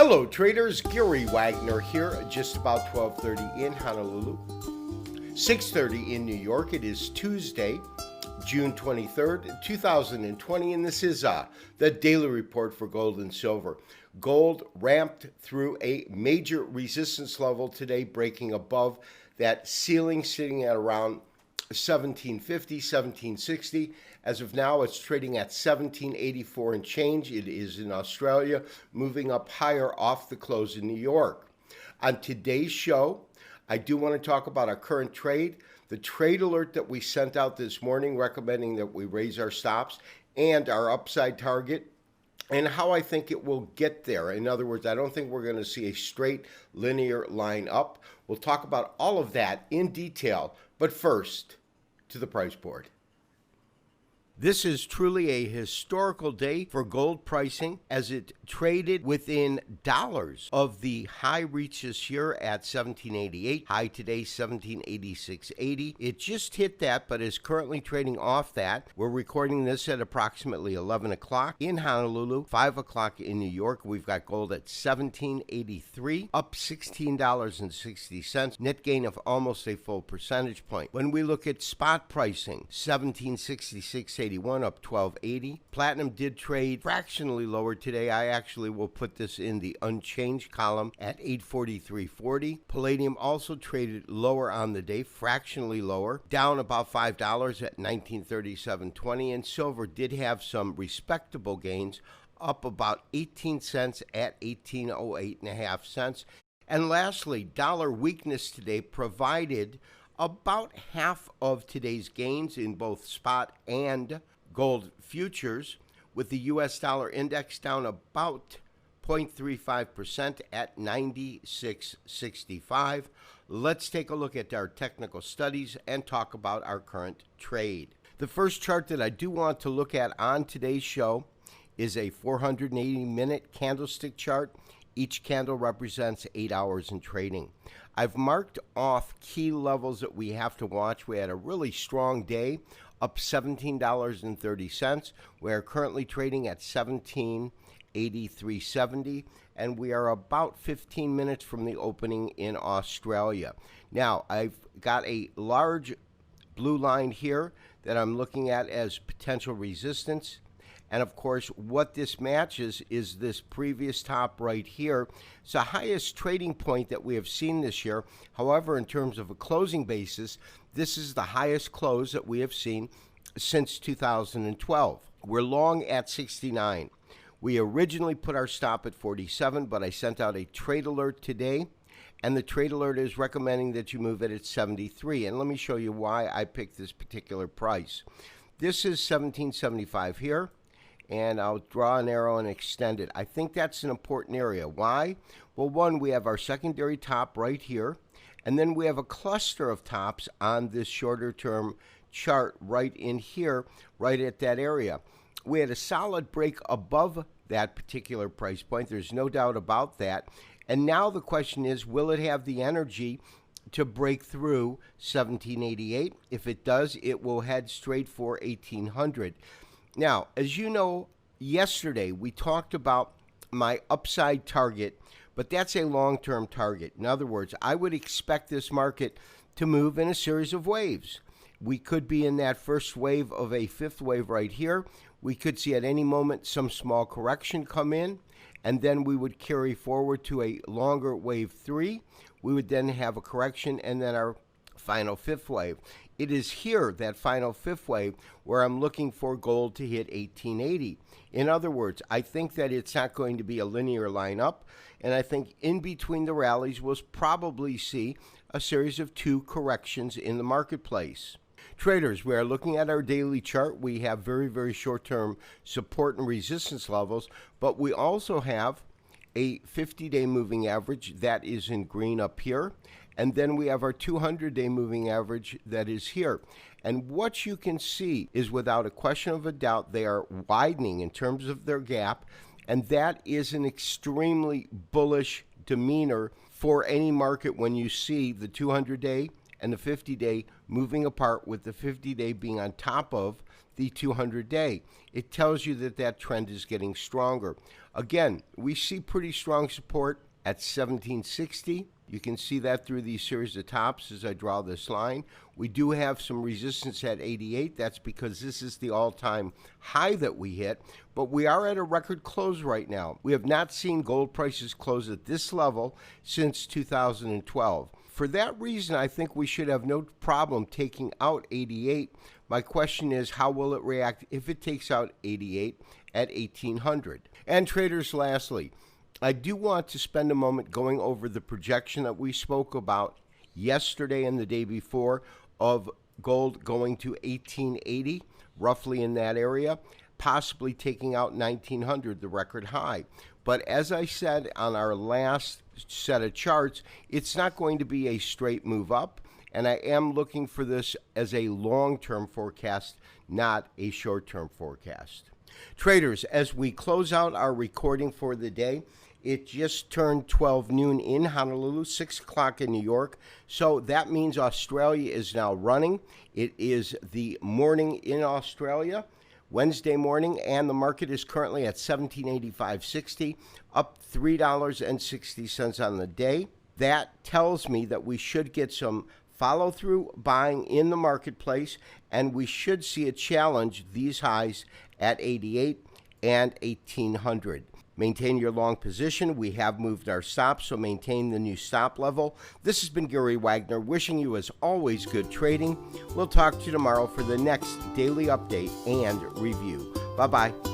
Hello traders, Gary Wagner here, just about 12:30 in Honolulu, 6:30 in New York. It is Tuesday, June 23rd, 2020, and this is the daily report for gold and silver. Gold ramped through a major resistance level today, breaking above that ceiling, sitting at around 1750, 1760. As of now, it's trading at 1784 and change. It is in Australia, moving up higher off the close in New York. On today's show, I do want to talk about our current trade, the trade alert that we sent out this morning recommending that we raise our stops, and our upside target, and how I think it will get there. In other words, I don't think we're going to see a straight linear line up. We'll talk about all of that in detail, but first, to the price board. This is truly a historical day for gold pricing as it traded within dollars of the high reached this year at 1788. High today, 1786.80. It just hit that, but is currently trading off that. We're recording this at approximately 11 o'clock in Honolulu, 5 o'clock in New York. We've got gold at 1783, up $16.60. Net gain of almost a full percentage point. When we look at spot pricing, 1766.81, up 12.80. Platinum did trade fractionally lower today. I actually will put this in the unchanged column at 843.40. Palladium also traded lower on the day, fractionally lower, down about $5 at 1937.20. And silver did have some respectable gains, up about 18 cents at 1808.5 cents. And lastly, dollar weakness today provided about half of today's gains in both spot and gold futures, with the U.S. dollar index down about 0.35% at 96.65. Let's take a look at our technical studies and talk about our current trade. The first chart that I do want to look at on today's show is a 480-minute candlestick chart. Each candle represents 8 hours in trading. I've marked off key levels that we have to watch. We had a really strong day, up $17.30. We are currently trading at 1783.70, and we are about 15 minutes from the opening in Australia. Now, I've got a large blue line here that I'm looking at as potential resistance. And of course, what this matches is this previous top right here. It's the highest trading point that we have seen this year. However, in terms of a closing basis, this is the highest close that we have seen since 2012. We're long at 69. We originally put our stop at 47, but I sent out a trade alert today, and the trade alert is recommending that you move it at 73. And let me show you why I picked this particular price. This is 1775 here. And I'll draw an arrow and extend it. I think that's an important area. Why? Well, one, we have our secondary top right here, and then we have a cluster of tops on this shorter term chart right in here, right at that area. We had a solid break above that particular price point. There's no doubt about that. And now the question is, will it have the energy to break through 1788? If it does, it will head straight for 1800. Now, as you know, yesterday we talked about my upside target, but that's a long-term target. In other words, I would expect this market to move in a series of waves. We could be in that first wave of a fifth wave right here. We could see at any moment some small correction come in, and then we would carry forward to a longer wave 3. We would then have a correction and then our final fifth wave. It is here, that final fifth wave, where I'm looking for gold to hit 1880. In other words, I think that it's not going to be a linear line up, and I think in between the rallies we'll probably see a series of 2 corrections in the marketplace. Traders, we are looking at our daily chart. We have very, very short-term support and resistance levels, but we also have a 50-day moving average that is in green up here. And then we have our 200-day moving average that is here. And what you can see is, without a question of a doubt, they are widening in terms of their gap. And that is an extremely bullish demeanor for any market when you see the 200-day and the 50-day moving apart, with the 50-day being on top of the 200-day. It tells you that that trend is getting stronger. Again, we see pretty strong support at 1760. You can see that through these series of tops as I draw this line. We do have some resistance at 88. That's because this is the all-time high that we hit, but we are at a record close right now. We have not seen gold prices close at this level since 2012. For that reason, I think we should have no problem taking out 88. My question is, how will it react if it takes out 88 at 1800? And traders, lastly, I do want to spend a moment going over the projection that we spoke about yesterday and the day before of gold going to 1880, roughly in that area, possibly taking out 1900, the record high. But as I said on our last set of charts, it's not going to be a straight move up, and I am looking for this as a long-term forecast, not a short-term forecast. Traders, as we close out our recording for the day, it just turned 12 noon in Honolulu, 6 o'clock in New York. So that means Australia is now running. It is the morning in Australia, Wednesday morning, and the market is currently at 1785.60, up $3.60 on the day. That tells me that we should get some follow-through buying in the marketplace, and we should see a challenge these highs at 88 and 1800. Maintain your long position. We have moved our stops, so maintain the new stop level. This has been Gary Wagner, wishing you, as always, good trading. We'll talk to you tomorrow for the next daily update and review. Bye-bye.